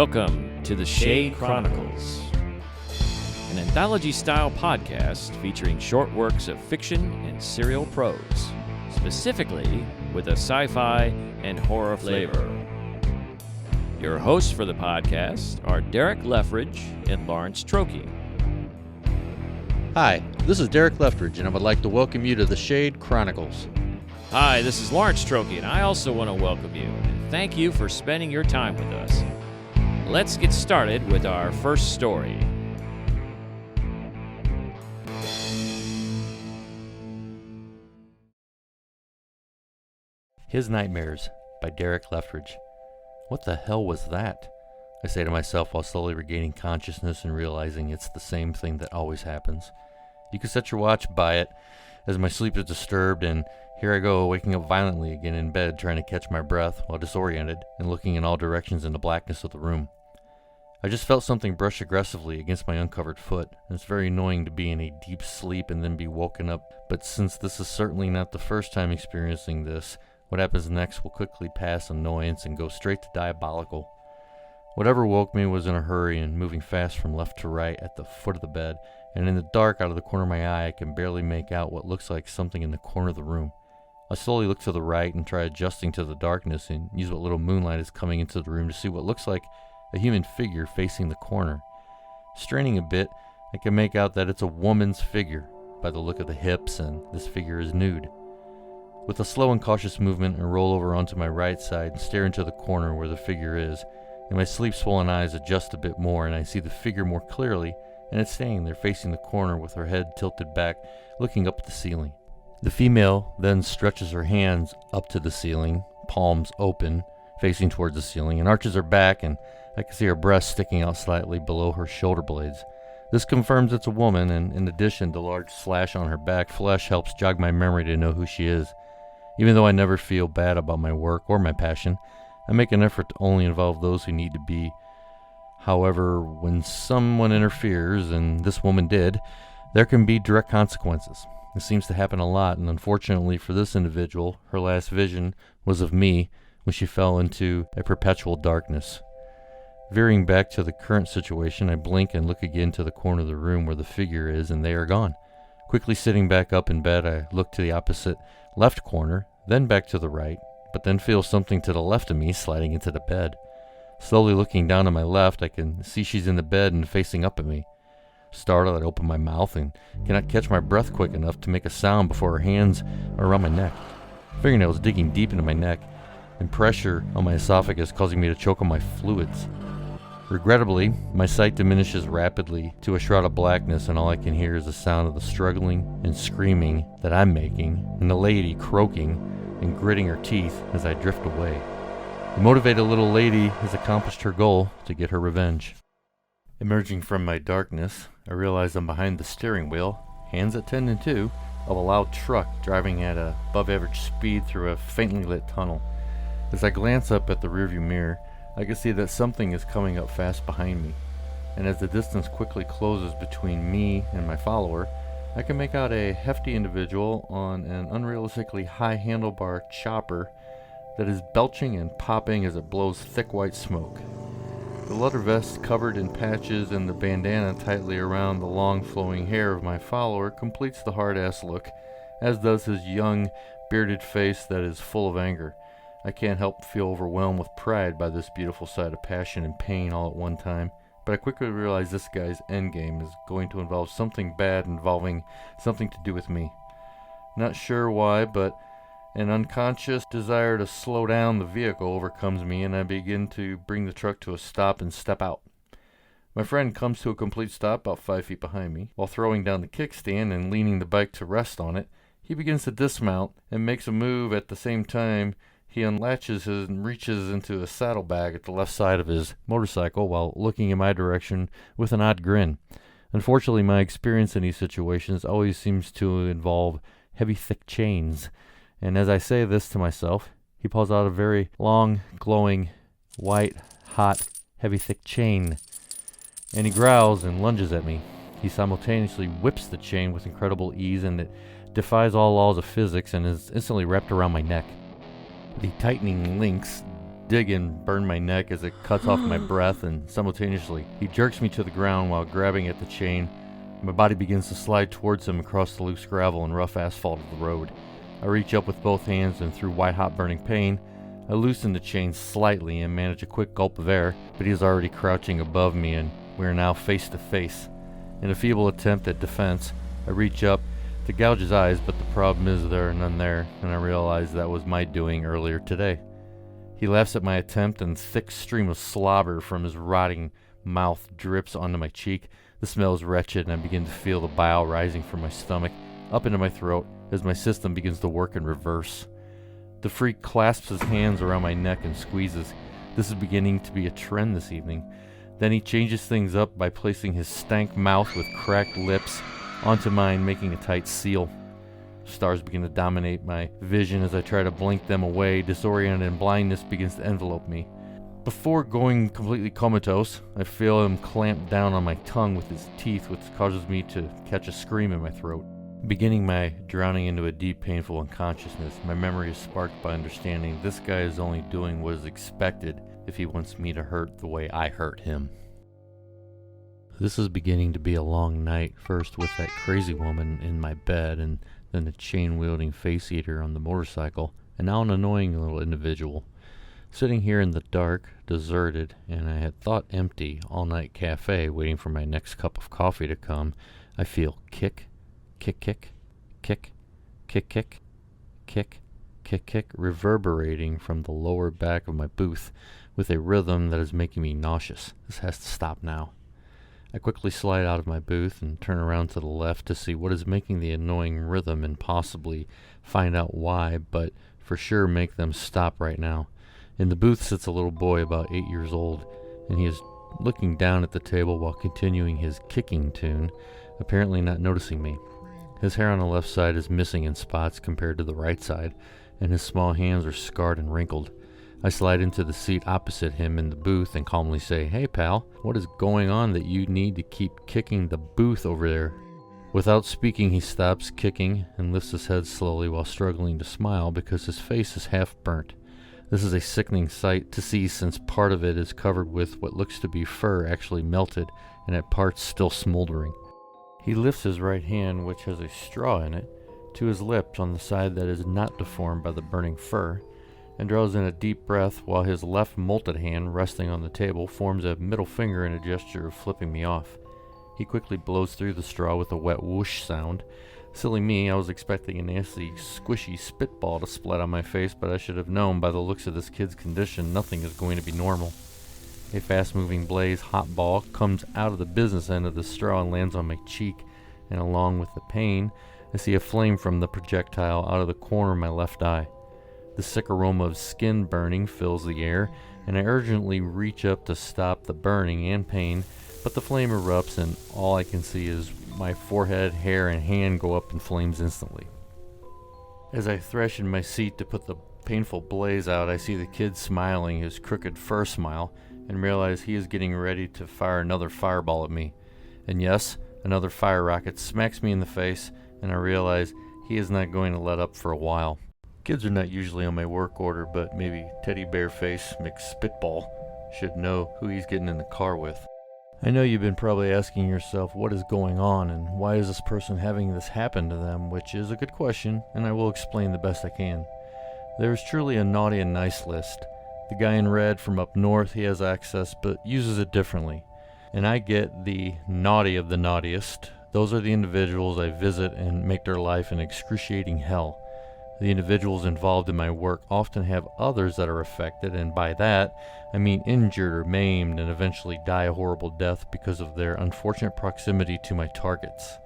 Welcome to the Shade Chronicles, an anthology-style podcast featuring short works of fiction and serial prose, specifically with a sci-fi and horror flavor. Your hosts for the podcast are Derek Leftridge and Lawrence Trokey. Hi, this is Derek Leftridge, and I would like to welcome you to the Shade Chronicles. Hi, this is Lawrence Trokey, and I also want to welcome you and thank you for spending your time with us. Let's get started with our first story. His Nightmares by Derek Leftridge. What the hell was that? I say to myself while slowly regaining consciousness and realizing it's the same thing that always happens. You can set your watch by it as my sleep is disturbed, and here I go, waking up violently again in bed, trying to catch my breath while disoriented and looking in all directions in the blackness of the room. I just felt something brush aggressively against my uncovered foot, and it's very annoying to be in a deep sleep and then be woken up, but since this is certainly not the first time experiencing this, what happens next will quickly pass annoyance and go straight to diabolical. Whatever woke me was in a hurry and moving fast from left to right at the foot of the bed, and in the dark out of the corner of my eye I can barely make out what looks like something in the corner of the room. I slowly look to the right and try adjusting to the darkness and use what little moonlight is coming into the room to see what looks like a human figure facing the corner. Straining a bit, I can make out that it's a woman's figure by the look of the hips, and this figure is nude. With a slow and cautious movement, I roll over onto my right side and stare into the corner where the figure is, and my sleep-swollen eyes adjust a bit more and I see the figure more clearly, and it's standing there facing the corner with her head tilted back, looking up at the ceiling. The female then stretches her hands up to the ceiling, palms open, facing towards the ceiling, and arches her back, and I can see her breast sticking out slightly below her shoulder blades. This confirms it's a woman, and in addition, the large slash on her back flesh helps jog my memory to know who she is. Even though I never feel bad about my work or my passion, I make an effort to only involve those who need to be. However, when someone interferes, and this woman did, there can be direct consequences. This seems to happen a lot, and unfortunately for this individual, her last vision was of me when she fell into a perpetual darkness. Veering back to the current situation, I blink and look again to the corner of the room where the figure is, and they are gone. Quickly sitting back up in bed, I look to the opposite left corner, then back to the right, but then feel something to the left of me sliding into the bed. Slowly looking down to my left, I can see she's in the bed and facing up at me. Startled, I open my mouth and cannot catch my breath quick enough to make a sound before her hands are around my neck. Fingernails digging deep into my neck, and pressure on my esophagus causing me to choke on my fluids. Regrettably, my sight diminishes rapidly to a shroud of blackness, and all I can hear is the sound of the struggling and screaming that I'm making, and the lady croaking and gritting her teeth as I drift away. The motivated little lady has accomplished her goal to get her revenge. Emerging from my darkness, I realize I'm behind the steering wheel, hands at 10 and 2, of a loud truck driving at a above-average speed through a faintly lit tunnel. As I glance up at the rearview mirror, I can see that something is coming up fast behind me, and as the distance quickly closes between me and my follower, I can make out a hefty individual on an unrealistically high handlebar chopper that is belching and popping as it blows thick white smoke. The leather vest covered in patches and the bandana tightly around the long flowing hair of my follower completes the hard-ass look, as does his young, bearded face that is full of anger. I can't help feel overwhelmed with pride by this beautiful sight of passion and pain all at one time, but I quickly realize this guy's endgame is going to involve something bad involving something to do with me. Not sure why, but an unconscious desire to slow down the vehicle overcomes me, and I begin to bring the truck to a stop and step out. My friend comes to a complete stop about 5 feet behind me. While throwing down the kickstand and leaning the bike to rest on it, he begins to dismount and makes a move at the same time. He unlatches and reaches into a saddlebag at the left side of his motorcycle while looking in my direction with an odd grin. Unfortunately, my experience in these situations always seems to involve heavy, thick chains. And as I say this to myself, he pulls out a very long, glowing, white, hot, heavy, thick chain. And he growls and lunges at me. He simultaneously whips the chain with incredible ease, and it defies all laws of physics and is instantly wrapped around my neck. The tightening links digging burned my neck as it cuts off my breath, and simultaneously, he jerks me to the ground while grabbing at the chain. My body begins to slide towards him across the loose gravel and rough asphalt of the road. I reach up with both hands, and through white-hot burning pain, I loosen the chain slightly and manage a quick gulp of air, but he is already crouching above me, and we are now face to face. In a feeble attempt at defense, I reach up to gouge his eyes, but the problem is there are none there, and I realize that was my doing earlier today. He laughs at my attempt, and a thick stream of slobber from his rotting mouth drips onto my cheek. The smell is wretched, and I begin to feel the bile rising from my stomach up into my throat as my system begins to work in reverse. The freak clasps his hands around my neck and squeezes. This is beginning to be a trend this evening. Then he changes things up by placing his stank mouth with cracked lips onto mine, making a tight seal. Stars begin to dominate my vision as I try to blink them away. Disoriented and blindness begins to envelop me. Before going completely comatose, I feel him clamp down on my tongue with his teeth, which causes me to catch a scream in my throat. Beginning my drowning into a deep, painful unconsciousness, my memory is sparked by understanding this guy is only doing what is expected if he wants me to hurt the way I hurt him. This is beginning to be a long night, first with that crazy woman in my bed, and then the chain-wielding face-eater on the motorcycle, and now an annoying little individual. Sitting here in the dark, deserted, and I had thought empty all-night cafe waiting for my next cup of coffee to come, I feel kick, kick, kick, kick, kick, kick, kick, kick, kick, reverberating from the lower back of my booth with a rhythm that is making me nauseous. This has to stop now. I quickly slide out of my booth and turn around to the left to see what is making the annoying rhythm and possibly find out why, but for sure make them stop right now. In the booth sits a little boy about 8 years old, and he is looking down at the table while continuing his kicking tune, apparently not noticing me. His hair on the left side is missing in spots compared to the right side, and his small hands are scarred and wrinkled. I slide into the seat opposite him in the booth and calmly say, "Hey pal, what is going on that you need to keep kicking the booth over there?" Without speaking, he stops kicking and lifts his head slowly while struggling to smile because his face is half burnt. This is a sickening sight to see since part of it is covered with what looks to be fur actually melted and at parts still smoldering. He lifts his right hand, which has a straw in it, to his lips on the side that is not deformed by the burning fur, and draws in a deep breath while his left molted hand, resting on the table, forms a middle finger in a gesture of flipping me off. He quickly blows through the straw with a wet whoosh sound. Silly me, I was expecting a nasty, squishy spitball to splat on my face, but I should have known by the looks of this kid's condition nothing is going to be normal. A fast-moving blaze hot ball comes out of the business end of the straw and lands on my cheek, and along with the pain, I see a flame from the projectile out of the corner of my left eye. The sick aroma of skin burning fills the air, and I urgently reach up to stop the burning and pain, but the flame erupts and all I can see is my forehead, hair, and hand go up in flames instantly. As I thresh in my seat to put the painful blaze out, I see the kid smiling his crooked fur smile and realize he is getting ready to fire another fireball at me. And yes, another fire rocket smacks me in the face, and I realize he is not going to let up for a while. Kids are not usually on my work order, but maybe Teddy Bear Face McSpitball should know who he's getting in the car with. I know you've been probably asking yourself what is going on and why is this person having this happen to them, which is a good question, and I will explain the best I can. There is truly a naughty and nice list. The guy in red from up north, he has access but uses it differently. And I get the naughty of the naughtiest. Those are the individuals I visit and make their life an excruciating hell. The individuals involved in my work often have others that are affected, and by that, I mean injured or maimed and eventually die a horrible death because of their unfortunate proximity to my targets.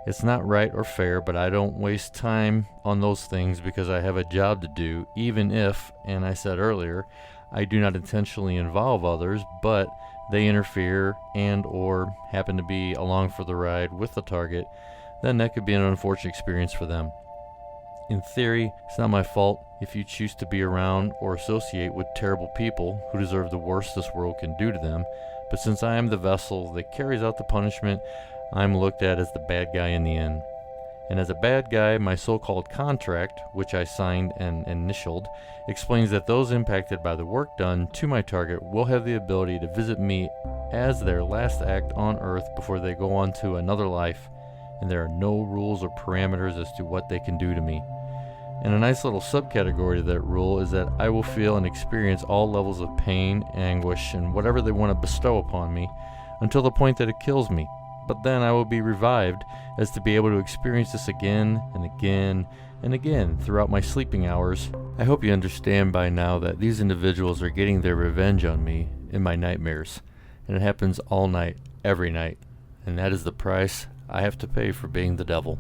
It's not right or fair, but I don't waste time on those things because I have a job to do, even if, and I said earlier, I do not intentionally involve others, but they interfere and or happen to be along for the ride with the target, then that could be an unfortunate experience for them. In theory, it's not my fault if you choose to be around or associate with terrible people who deserve the worst this world can do to them, but since I am the vessel that carries out the punishment, I'm looked at as the bad guy in the end. And as a bad guy, my so-called contract, which I signed and initialed, explains that those impacted by the work done to my target will have the ability to visit me as their last act on Earth before they go on to another life, and there are no rules or parameters as to what they can do to me. And a nice little subcategory to that rule is that I will feel and experience all levels of pain, anguish, and whatever they want to bestow upon me until the point that it kills me. But then I will be revived as to be able to experience this again and again and again throughout my sleeping hours. I hope you understand by now that these individuals are getting their revenge on me in my nightmares, and it happens all night, every night, and that is the price I have to pay for being the devil.